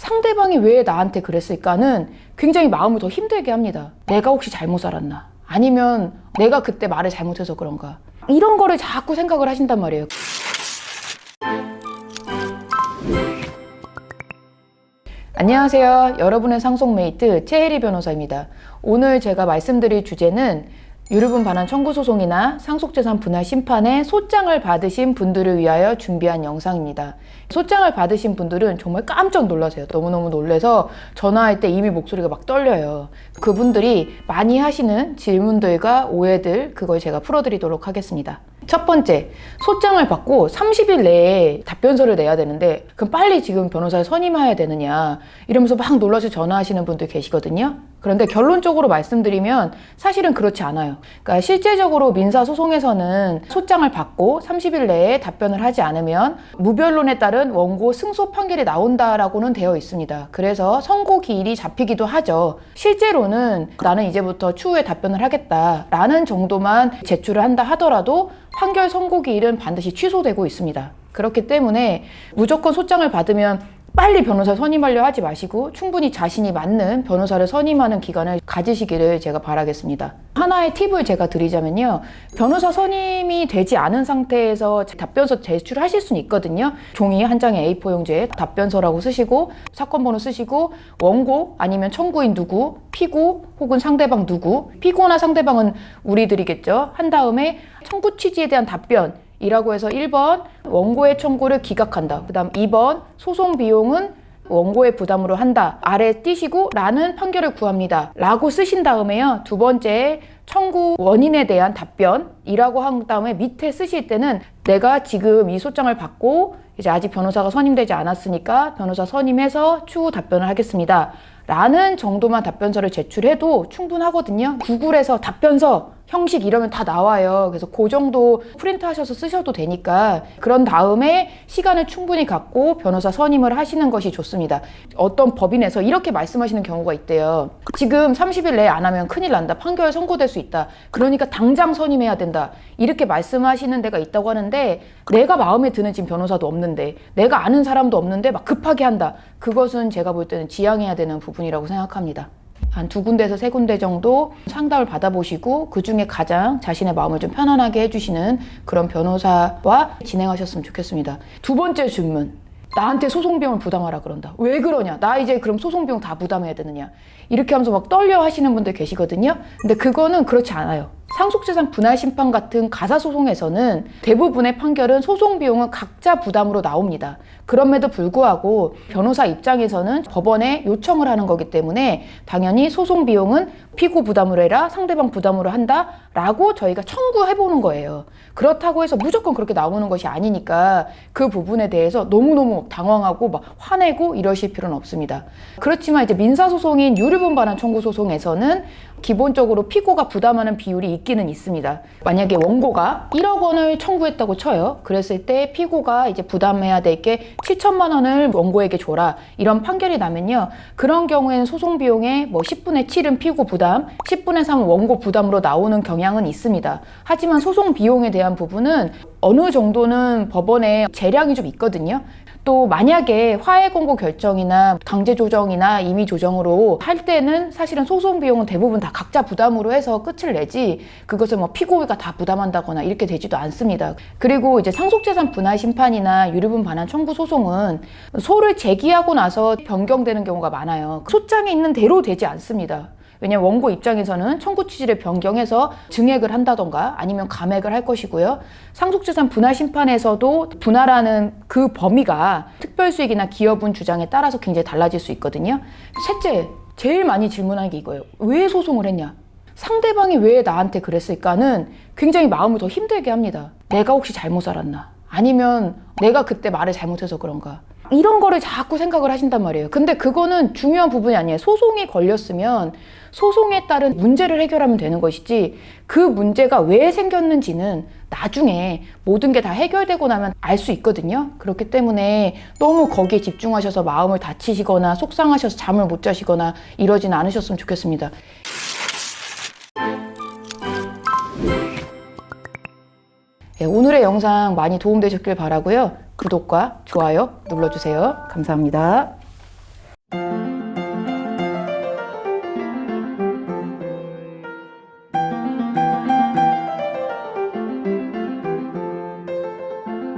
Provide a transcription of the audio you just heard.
상대방이 왜 나한테 그랬을까는 굉장히 마음을 더 힘들게 합니다. 내가 혹시 잘못 살았나? 아니면 내가 그때 말을 잘못해서 그런가? 이런 거를 자꾸 생각을 하신단 말이에요. 안녕하세요. 여러분의 상속메이트 최혜리 변호사입니다. 오늘 제가 말씀드릴 주제는 유류분 반환 청구 소송이나 상속재산 분할 심판에 소장을 받으신 분들을 위하여 준비한 영상입니다. 소장을 받으신 분들은 정말 깜짝 놀라세요. 너무너무 놀라서 전화할 때 이미 목소리가 막 떨려요. 그분들이 많이 하시는 질문들과 오해들, 그걸 제가 풀어드리도록 하겠습니다. 첫 번째, 소장을 받고 30일 내에 답변서를 내야 되는데 그럼 빨리 지금 변호사를 선임해야 되느냐 이러면서 막 놀라서 전화하시는 분들 계시거든요. 그런데 결론적으로 말씀드리면 사실은 그렇지 않아요. 그러니까 실제적으로 민사소송에서는 소장을 받고 30일 내에 답변을 하지 않으면 무변론에 따른 원고 승소 판결이 나온다라고는 되어 있습니다. 그래서 선고 기일이 잡히기도 하죠. 실제로는 나는 이제부터 추후에 답변을 하겠다라는 정도만 제출을 한다 하더라도 판결 선고 기일은 반드시 취소되고 있습니다. 그렇기 때문에 무조건 소장을 받으면 빨리 변호사 선임하려 하지 마시고 충분히 자신이 맞는 변호사를 선임하는 기간을 가지시기를 제가 바라겠습니다. 하나의 팁을 제가 드리자면요. 변호사 선임이 되지 않은 상태에서 답변서 제출하실 수는 있거든요. 종이 한 장에 A4 용지에 답변서라고 쓰시고 사건 번호 쓰시고 원고 아니면 청구인 누구, 피고 혹은 상대방 누구, 피고나 상대방은 우리들이겠죠. 한 다음에 청구 취지에 대한 답변 이라고 해서 1번 원고의 청구를 기각한다. 그 다음 2번 소송 비용은 원고의 부담으로 한다. 아래 띄시고 라는 판결을 구합니다. 라고 쓰신 다음에요. 두 번째 청구 원인에 대한 답변이라고 한 다음에 밑에 쓰실 때는 내가 지금 이 소장을 받고 이제 아직 변호사가 선임되지 않았으니까 변호사 선임해서 추후 답변을 하겠습니다. 라는 정도만 답변서를 제출해도 충분하거든요. 구글에서 답변서 형식 이러면 다 나와요. 그래서 그 정도 프린트 하셔서 쓰셔도 되니까 그런 다음에 시간을 충분히 갖고 변호사 선임을 하시는 것이 좋습니다. 어떤 법인에서 이렇게 말씀하시는 경우가 있대요. 지금 30일 내에 안 하면 큰일 난다. 판결 선고될 수 있다. 그러니까 당장 선임해야 된다. 이렇게 말씀하시는 데가 있다고 하는데 내가 마음에 드는 지금 변호사도 없는데 내가 아는 사람도 없는데 막 급하게 한다. 그것은 제가 볼 때는 지양해야 되는 부분이라고 생각합니다. 한 2군데에서 3군데 정도 상담을 받아보시고 그 중에 가장 자신의 마음을 좀 편안하게 해주시는 그런 변호사와 진행하셨으면 좋겠습니다. 두 번째 질문. 나한테 소송비용을 부담하라 그런다. 왜 그러냐? 나 이제 그럼 소송비용 다 부담해야 되느냐? 이렇게 하면서 막 떨려 하시는 분들 계시거든요. 근데 그거는 그렇지 않아요. 상속재산 분할 심판 같은 가사소송에서는 대부분의 판결은 소송비용은 각자 부담으로 나옵니다. 그럼에도 불구하고 변호사 입장에서는 법원에 요청을 하는 거기 때문에 당연히 소송비용은 피고 부담으로 해라, 상대방 부담으로 한다 라고 저희가 청구해보는 거예요. 그렇다고 해서 무조건 그렇게 나오는 것이 아니니까 그 부분에 대해서 너무너무 당황하고 막 화내고 이러실 필요는 없습니다. 그렇지만 이제 민사소송인 유류분 반환 청구 소송에서는 기본적으로 피고가 부담하는 비율이 있기는 있습니다. 만약에 원고가 1억 원을 청구했다고 쳐요. 그랬을 때 피고가 이제 부담해야 될 게 7천만 원을 원고에게 줘라. 이런 판결이 나면요. 그런 경우에는 소송 비용의 뭐 10분의 7은 피고 부담, 10분의 3은 원고 부담으로 나오는 경향은 있습니다. 하지만 소송 비용에 대한 부분은 어느 정도는 법원에 재량이 좀 있거든요. 또 만약에 화해 공고 결정이나 강제 조정이나 임의 조정으로 할 때는 사실은 소송 비용은 대부분 다 각자 부담으로 해서 끝을 내지 그것을 뭐 피고가 다 부담한다거나 이렇게 되지도 않습니다. 그리고 이제 상속재산 분할 심판이나 유류분 반환 청구 소송은 소를 제기하고 나서 변경되는 경우가 많아요. 소장에 있는 대로 되지 않습니다. 왜냐하면 원고 입장에서는 청구 취지를 변경해서 증액을 한다던가 아니면 감액을 할 것이고요. 상속재산 분할 심판에서도 분할하는 그 범위가 특별수익이나 기여분 주장에 따라서 굉장히 달라질 수 있거든요. 셋째, 제일 많이 질문하는 게 이거예요. 왜 소송을 했냐? 상대방이 왜 나한테 그랬을까는 굉장히 마음을 더 힘들게 합니다. 내가 혹시 잘못 살았나? 아니면 내가 그때 말을 잘못해서 그런가? 이런 거를 자꾸 생각을 하신단 말이에요. 근데 그거는 중요한 부분이 아니에요. 소송이 걸렸으면 소송에 따른 문제를 해결하면 되는 것이지 그 문제가 왜 생겼는지는 나중에 모든 게 다 해결되고 나면 알 수 있거든요. 그렇기 때문에 너무 거기에 집중하셔서 마음을 다치시거나 속상하셔서 잠을 못 자시거나 이러진 않으셨으면 좋겠습니다. 네, 오늘의 영상 많이 도움되셨길 바라고요. 구독과 좋아요 눌러주세요. 감사합니다.